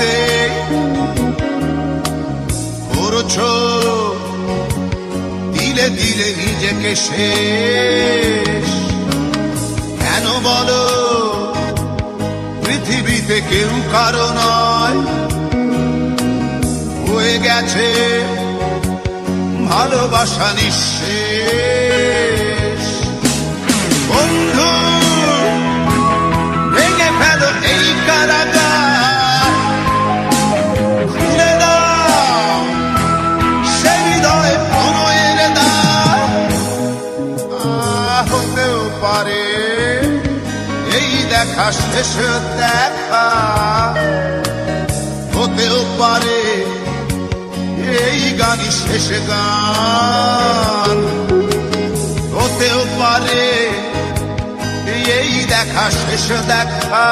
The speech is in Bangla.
ভুলিতে করছো দিলে দিলে নিজেকে শেষ। কেন বলো পৃথিবীতে কেউ কারো নয়, হয়ে গেছে ভালোবাসা নিঃশেষ। বন্ধু ভেঙে ফেলো এই কারাগার, খুলে দাও সে হৃদয় প্রণয়ের দ্বার। হতেও পারে এই দেখা শেষ দেখা, হতেও পারে এই গানই শেষ গান, হতেও পারে এই দেখা শেষ দেখা।